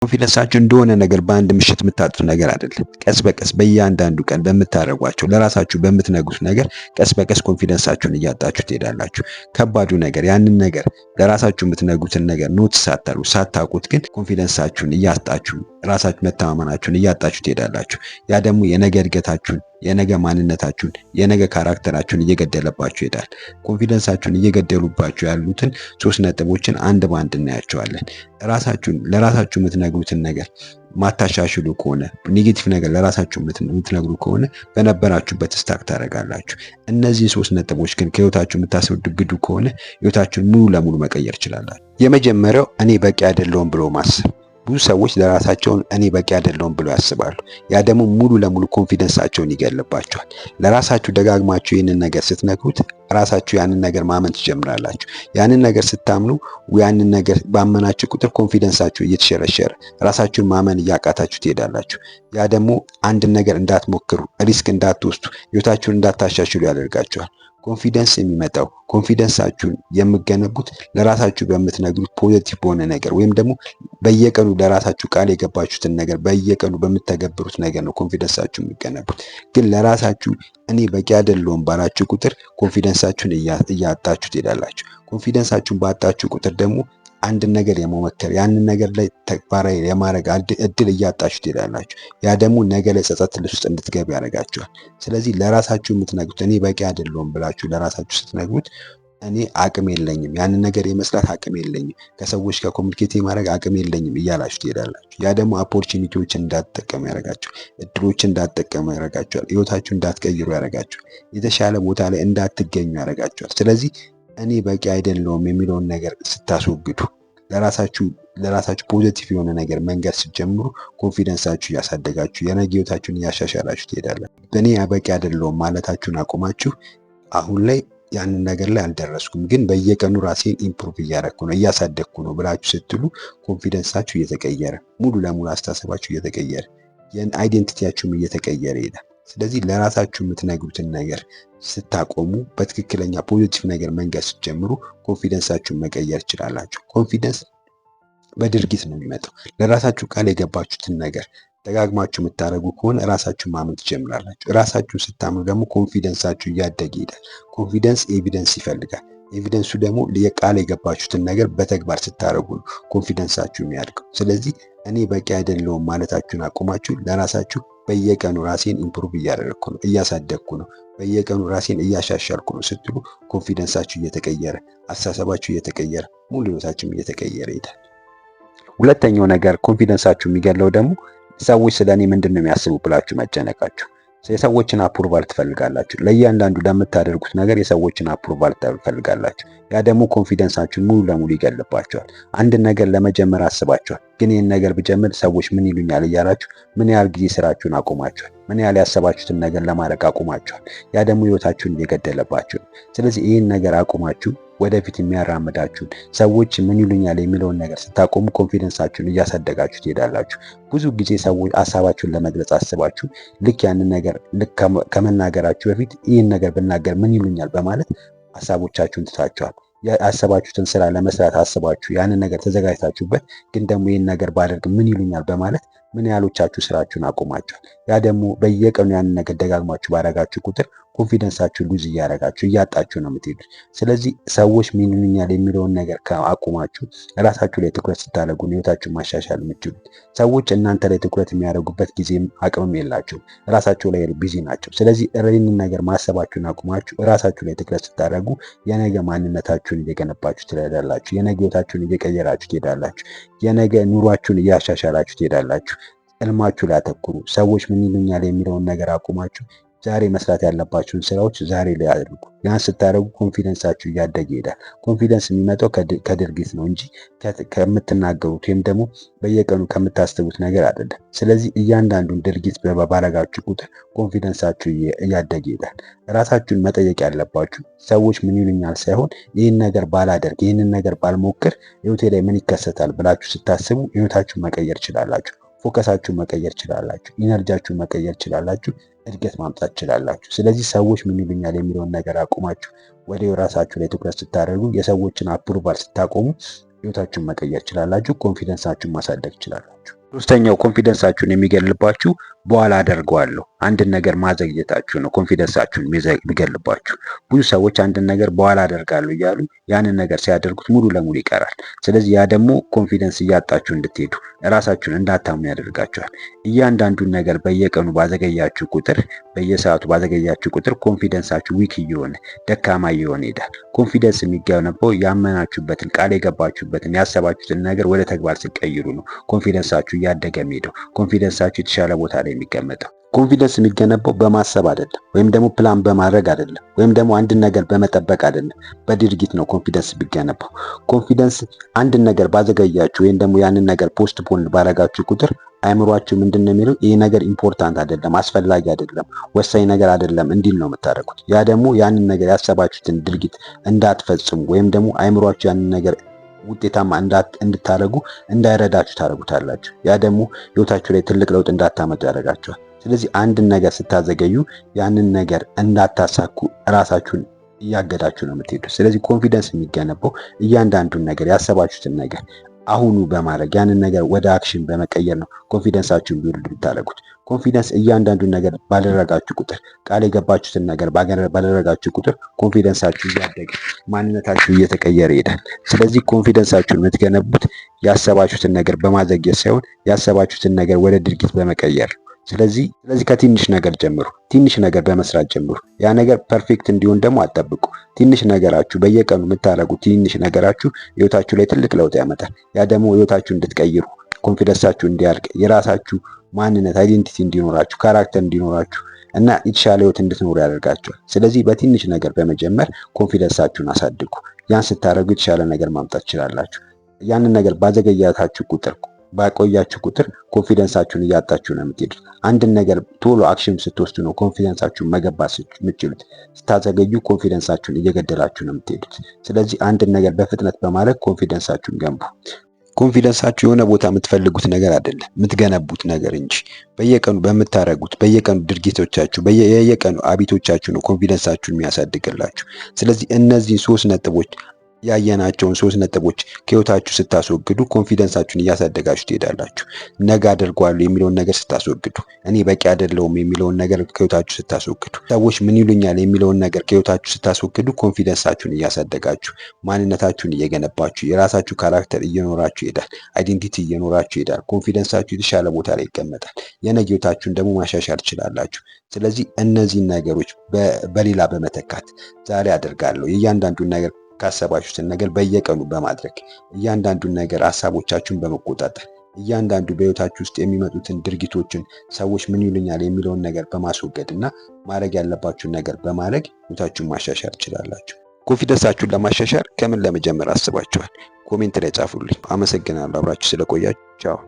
ኮንፊደንሳችሁ እንደሆነ ነገር በአንድ ምሽት የምታጡት ነገር አይደለም። ቀስ በቀስ በእያንዳንዱ ቀን በምታደርጓቸው ለራሳችሁ በምትነግሩት ነገር ቀስ በቀስ ኮንፊደንሳችሁን እያጣችሁ ትሄዳላችሁ። ከባዱ ነገር ያንን ነገር ለራሳችሁ የምትነግሩትን ነገር ኖት ሳታውቁት ግን ኮንፊደንሳችሁን እያጣችሁ ራሳችሁ መተማመናችሁን እያጣችሁ ትሄዳላችሁ። ያ ደግሞ የነገ እድገታችሁን የነገ ማንነታችሁን የነገ ካራክተራችሁን እየገደለባችሁ ይሄዳል። ኮንፊደንሳችሁን እየገደሉባችሁ ያሉትን 3 ነጥቦችን አንድ በአንድ እናያቸዋለን። ለራሳችሁ የምትነግሩትን ነገር ማታሻሽሉ ከሆነ ኔጌቲቭ ነገር ለራሳችሁ የምትነግሩ ከሆነ በነበራችሁበት ስታክ ታደርጋላችሁ። እነዚህ 3 ነጥቦች ግን ከህይወታችሁ የምታስወግዱ ከሆነ ህይወታችሁን ሙሉ ለሙሉ መቀየር ትችላላችሁ። የመጀመሪያው እኔ በቂ አይደለሁም ብሎ ማሰብ። ብዙ ሰዎች ለራሳቸው እኔ በቂ አይደለሁም ብሎ ያስባሉ። ያ ደግሞ ሙሉ ለሙሉ ኮንፊደንሳቸውን ይገልባቸዋል። ለራሳችሁ ደጋግማችሁ ይህንን ነገር ስትነግሩት ራሳችሁ ያንን ነገር ማመን ትጀምራላችሁ። ያንን ነገር ስታምኑ ያንን ነገር ባመናችሁ ቁጥር ኮንፊደንሳችሁ እየተሸረሸረ ራሳችሁን ማመን እያቃታችሁ ትሄዳላችሁ። ያ ደግሞ አንድን ነገር እንዳትሞክሩ፣ ሪስክ እንዳትወስዱ፣ ህይወታችሁን እንዳታሻሽሉ ያደርጋችኋል። ኮንፊደንስ የሚመጣው ኮንፊደንሳችሁን የምገነቡት ለራሳችሁ በምትነግሩት ፖዚቲቭ በሆነ ነገር ወይም ደግሞ በየቀኑ ለራሳችሁ ቃል የገባችሁትን ነገር በየቀኑ በምትተገብሩት ነገር ነው ኮንፊደንሳችሁ የሚገነቡት። ግን ለራሳችሁ እኔ በቂ አይደለሁም ባላችሁ ቁጥር ኮንፊደንሳችሁን እያጣችሁ ትሄዳላችሁ። ኮንፊደንሳችሁን ባጣችሁ ቁጥር ደግሞ አንድን ነገር የመሞከር ያንን ነገር ላይ ተግባራዊ የማድረግ እድል እያጣችሁ ትሄዳላችሁ። ያ ደግሞ ነገ ላይ ጸጸት ውስጥ እንድትገቡ ያደርጋችኋል። ስለዚህ ለራሳችሁ የምትነግሩት እኔ በቂ አይደለሁም ብላችሁ ለራሳችሁ ስትነግሩት እኔ አቅም የለኝም፣ ያንን ነገር የመስራት አቅም የለኝም፣ ከሰዎች ጋር ኮሚኒኬት የማድረግ አቅም የለኝም እያላችሁ ትሄዳላችሁ። ያ ደግሞ ኦፖርቹኒቲዎችን እንዳትጠቀሙ ያደርጋችኋል። እድሎችን እንዳትጠቀሙ ያደርጋችኋል። ህይወታችሁ እንዳትቀይሩ ያደርጋችኋል። የተሻለ ቦታ ላይ እንዳትገኙ ያደርጋችኋል። ስለዚህ እኔ በቂ አይደለሁም የሚለውን ነገር ስታስወግዱ ለራሳችሁ ፖዚቲቭ የሆነ ነገር መንገድ ስትጀምሩ ኮንፊደንሳችሁ እያሳደጋችሁ የነገ ህይወታችሁን እያሻሻላችሁ ትሄዳላችሁ። እኔ በቂ አይደለሁም ማለታችሁን አቁማችሁ አሁን ላይ ያንን ነገር ላይ አልደረስኩም፣ ግን በየቀኑ ራሴን ኢምፕሩቭ እያደረኩ ነው እያሳደግኩ ነው ብላችሁ ስትሉ ኮንፊደንሳችሁ እየተቀየረ ሙሉ ለሙሉ አስተሳሰባችሁ እየተቀየረ አይዴንቲቲያችሁም እየተቀየረ ይሄዳል። ስለዚህ ለራሳችሁ የምትነግሩትን ነገር ስታቆሙ በትክክለኛ ፖዚቲቭ ነገር መንገድ ስትጀምሩ ኮንፊደንሳችሁን መቀየር ትችላላችሁ። ኮንፊደንስ በድርጊት ነው የሚመጣው። ለራሳችሁ ቃል የገባችሁትን ነገር ደጋግማችሁ የምታደርጉ ከሆነ ራሳችሁን ማመን ትጀምራላችሁ። ራሳችሁን ስታምኑ ደግሞ ኮንፊደንሳችሁ እያደገ ይሄዳል። ኮንፊደንስ ኤቪደንስ ይፈልጋል። ኤቪደንሱ ደግሞ የቃል የገባችሁትን ነገር በተግባር ስታደርጉ ነው ኮንፊደንሳችሁ የሚያድገው። ስለዚህ እኔ በቂ አይደለሁም ማለታችሁን አቁማችሁ ለራሳችሁ በየቀኑ ራሴን ኢምፕሩቭ እያደረግኩ ነው እያሳደግኩ ነው በየቀኑ ራሴን እያሻሻልኩ ነው ስትሉ ኮንፊደንሳችሁ እየተቀየረ አስተሳሰባችሁ እየተቀየረ ሙሉ ህይወታችሁም እየተቀየረ ይሄዳል። ሁለተኛው ነገር ኮንፊደንሳችሁ የሚገለው ደግሞ ሰዎች ስለኔ ምንድን ነው የሚያስቡ ብላችሁ መጨነቃችሁ። የሰዎችን አፕሩቫል ትፈልጋላችሁ። ለእያንዳንዱ ለምታደርጉት ነገር የሰዎችን አፕሩቫል ትፈልጋላችሁ። ያ ደግሞ ኮንፊደንሳችሁን ሙሉ ለሙሉ ይገልባችኋል። አንድን ነገር ለመጀመር አስባችኋል፣ ግን ይህን ነገር ብጀምር ሰዎች ምን ይሉኛል እያላችሁ ምን ያህል ጊዜ ስራችሁን አቁማችኋል። ምን ያህል ያሰባችሁትን ነገር ለማድረግ አቁማችኋል። ያ ደግሞ ህይወታችሁን እየገደለባችሁ ነው። ስለዚህ ይህን ነገር አቁማችሁ ወደፊት የሚያራምዳችሁን ሰዎች ምን ይሉኛል የሚለውን ነገር ስታቆሙ ኮንፊደንሳችሁን እያሳደጋችሁ ትሄዳላችሁ። ብዙ ጊዜ ሰዎች ሀሳባችሁን ለመግለጽ አስባችሁ ልክ ያንን ነገር ከመናገራችሁ በፊት ይህን ነገር ብናገር ምን ይሉኛል በማለት ሀሳቦቻችሁን ትታችኋል። ያሰባችሁትን ስራ ለመስራት አስባችሁ ያንን ነገር ተዘጋጅታችሁበት ግን ደግሞ ይህን ነገር ባደርግ ምን ይሉኛል በማለት ምን ያህሎቻችሁ ስራችሁን አቁማችኋል። ያ ደግሞ በየቀኑ ያንን ነገር ደጋግማችሁ ባደረጋችሁ ቁጥር ኮንፊደንሳችሁ ሉዝ እያደረጋችሁ እያጣችሁ ነው የምትሄዱት። ስለዚህ ሰዎች ምን ይሉኛል የሚለውን ነገር አቁማችሁ ራሳችሁ ላይ ትኩረት ስታደርጉ ነው ህይወታችሁን ማሻሻል የምትችሉት። ሰዎች እናንተ ላይ ትኩረት የሚያደርጉበት ጊዜም አቅምም የላቸውም፣ ራሳቸው ላይ ቢዚ ናቸው። ስለዚህ ይህንን ነገር ማሰባችሁን አቁማችሁ ራሳችሁ ላይ ትኩረት ስታደርጉ የነገ ማንነታችሁን እየገነባችሁ ትሄዳላችሁ። የነገ ህይወታችሁን እየቀየራችሁ ትሄዳላችሁ። የነገ ኑሯችሁን እያሻሻላችሁ ትሄዳላችሁ። ህልማችሁ ላይ አተኩሩ። ሰዎች ምን ይሉኛል የሚለውን ነገር አቁማችሁ ዛሬ መስራት ያለባችሁን ስራዎች ዛሬ ላይ አድርጉ። ያን ስታደርጉ ኮንፊደንሳችሁ እያደገ ይሄዳል። ኮንፊደንስ የሚመጣው ከድርጊት ነው እንጂ ከምትናገሩት ወይም ደግሞ በየቀኑ ከምታስቡት ነገር አይደለም። ስለዚህ እያንዳንዱን ድርጊት ባረጋችሁ ቁጥር ኮንፊደንሳችሁ እያደገ ይሄዳል። ራሳችሁን መጠየቅ ያለባችሁ ሰዎች ምን ይሉኛል ሳይሆን ይህን ነገር ባላደርግ ይህንን ነገር ባልሞክር ህይወቴ ላይ ምን ይከሰታል ብላችሁ ስታስቡ ህይወታችሁን መቀየር ትችላላችሁ። ፎከሳችሁን መቀየር ትችላላችሁ። ኢነርጂያችሁን መቀየር ትችላላችሁ። እድገት ማምጣት ትችላላችሁ። ስለዚህ ሰዎች ምን ይሉኛል የሚለውን ነገር አቁማችሁ ወደ ራሳችሁ ላይ ትኩረት ስታደርጉ የሰዎችን አፕሩቫል ስታቆሙ ህይወታችሁን መቀየር ትችላላችሁ። ኮንፊደንሳችሁን ማሳደግ ትችላላችሁ። ሶስተኛው ኮንፊደንሳችሁን የሚገልባችሁ በኋላ አደርገዋለሁ አንድን ነገር ማዘግየታችሁ ነው ኮንፊደንሳችሁን የሚገልባችሁ። ብዙ ሰዎች አንድን ነገር በኋላ አደርጋለሁ እያሉ ያንን ነገር ሲያደርጉት ሙሉ ለሙሉ ይቀራል። ስለዚህ ያ ደግሞ ኮንፊደንስ እያጣችሁ እንድትሄዱ ራሳችሁን እንዳታምኑ ያደርጋችኋል። እያንዳንዱን ነገር በየቀኑ ባዘገያችሁ ቁጥር፣ በየሰዓቱ ባዘገያችሁ ቁጥር ኮንፊደንሳችሁ ዊክ እየሆነ ደካማ እየሆነ ይሄዳል። ኮንፊደንስ የሚገነባው ያመናችሁበትን፣ ቃል የገባችሁበትን፣ ያሰባችሁትን ነገር ወደ ተግባር ሲቀይሩ ነው ኮንፊደንሳችሁ እያደገ የሚሄደው። ኮንፊደንሳችሁ የተሻለ ቦታ ላይ የሚቀመጠው። ኮንፊደንስ የሚገነባው በማሰብ አይደለም፣ ወይም ደግሞ ፕላን በማድረግ አይደለም፣ ወይም ደግሞ አንድን ነገር በመጠበቅ አይደለም፣ በድርጊት ነው ኮንፊደንስ የሚገነባው። ኮንፊደንስ አንድን ነገር ባዘገያችሁ ወይም ደግሞ ያንን ነገር ፖስትፖን ባረጋችሁ ቁጥር አይምሯችሁ ምንድን ነው የሚለው? ይህ ነገር ኢምፖርታንት አይደለም፣ አስፈላጊ አይደለም፣ ወሳኝ ነገር አይደለም እንዲል ነው የምታደርጉት። ያ ደግሞ ያንን ነገር ያሰባችሁትን ድርጊት እንዳትፈጽሙ ወይም ደግሞ አይምሯችሁ ያንን ነገር ውጤታማ እንድታደርጉ እንዳይረዳችሁ ታደርጉታላችሁ። ያ ደግሞ ህይወታችሁ ላይ ትልቅ ለውጥ እንዳታመጡ ያደርጋችኋል። ስለዚህ አንድን ነገር ስታዘገዩ ያንን ነገር እንዳታሳኩ ራሳችሁን እያገዳችሁ ነው የምትሄዱት። ስለዚህ ኮንፊደንስ የሚገነባው እያንዳንዱን ነገር ያሰባችሁትን ነገር አሁኑ በማድረግ ያንን ነገር ወደ አክሽን በመቀየር ነው ኮንፊደንሳችሁን ቢውልድ ብታደርጉት። ኮንፊደንስ እያንዳንዱን ነገር ባደረጋችሁ ቁጥር፣ ቃል የገባችሁትን ነገር ባደረጋችሁ ቁጥር ኮንፊደንሳችሁ እያደገ ማንነታችሁ እየተቀየረ ይሄዳል። ስለዚህ ኮንፊደንሳችሁን የምትገነቡት ያሰባችሁትን ነገር በማዘግየት ሳይሆን ያሰባችሁትን ነገር ወደ ድርጊት በመቀየር። ስለዚህ ከትንሽ ነገር ጀምሩ። ትንሽ ነገር በመስራት ጀምሩ። ያ ነገር ፐርፌክት እንዲሆን ደግሞ አትጠብቁ። ትንሽ ነገራችሁ በየቀኑ የምታደርጉት ትንሽ ነገራችሁ ህይወታችሁ ላይ ትልቅ ለውጥ ያመጣል። ያ ደግሞ ህይወታችሁ እንድትቀይሩ፣ ኮንፊደንሳችሁ እንዲያድግ፣ የራሳችሁ ማንነት አይዴንቲቲ እንዲኖራችሁ፣ ካራክተር እንዲኖራችሁ እና የተሻለ ህይወት እንድትኖሩ ያደርጋችኋል። ስለዚህ በትንሽ ነገር በመጀመር ኮንፊደንሳችሁን አሳድጉ። ያን ስታደርጉ የተሻለ ነገር ማምጣት ትችላላችሁ። ያንን ነገር ባዘገያታችሁ ቁጥር ባቆያችሁ ቁጥር ኮንፊደንሳችሁን እያጣችሁ ነው የምትሄዱት። አንድን ነገር ቶሎ አክሽን ስትወስዱ ነው ኮንፊደንሳችሁን መገንባት የምትችሉት። ስታዘገዩ ኮንፊደንሳችሁን እየገደላችሁ ነው የምትሄዱት። ስለዚህ አንድን ነገር በፍጥነት በማድረግ ኮንፊደንሳችሁን ገንቡ። ኮንፊደንሳችሁ የሆነ ቦታ የምትፈልጉት ነገር አይደለም፣ የምትገነቡት ነገር እንጂ በየቀኑ በምታደርጉት በየቀኑ ድርጊቶቻችሁ በየቀኑ አቢቶቻችሁ ነው ኮንፊደንሳችሁን የሚያሳድግላችሁ። ስለዚህ እነዚህ ሶስት ነጥቦች ያየናቸውን ሶስት ነጥቦች ከህይወታችሁ ስታስወግዱ ኮንፊደንሳችሁን እያሳደጋችሁ ትሄዳላችሁ። ነገ አደርገዋለሁ የሚለውን ነገር ስታስወግዱ፣ እኔ በቂ አይደለሁም የሚለውን ነገር ከህይወታችሁ ስታስወግዱ፣ ሰዎች ምን ይሉኛል የሚለውን ነገር ከህይወታችሁ ስታስወግዱ ኮንፊደንሳችሁን እያሳደጋችሁ ማንነታችሁን እየገነባችሁ የራሳችሁ ካራክተር እየኖራችሁ ይሄዳል። አይዴንቲቲ እየኖራችሁ ይሄዳል። ኮንፊደንሳችሁ የተሻለ ቦታ ላይ ይቀመጣል። የነገ ህይወታችሁን ደግሞ ማሻሻል ትችላላችሁ። ስለዚህ እነዚህን ነገሮች በሌላ በመተካት ዛሬ አደርጋለሁ እያንዳንዱን ነገር ካሰባችሁትን ነገር በየቀኑ በማድረግ እያንዳንዱን ነገር ሀሳቦቻችሁን በመቆጣጠር እያንዳንዱ በህይወታችሁ ውስጥ የሚመጡትን ድርጊቶችን ሰዎች ምን ይሉኛል የሚለውን ነገር በማስወገድ እና ማድረግ ያለባችሁን ነገር በማድረግ ህይወታችሁን ማሻሻል ትችላላችሁ። ኮንፊደንሳችሁን ለማሻሻል ከምን ለመጀመር አስባችኋል? ኮሜንት ላይ ጻፉልኝ። አመሰግናለሁ አብራችሁ ስለቆያችሁ። ቻው።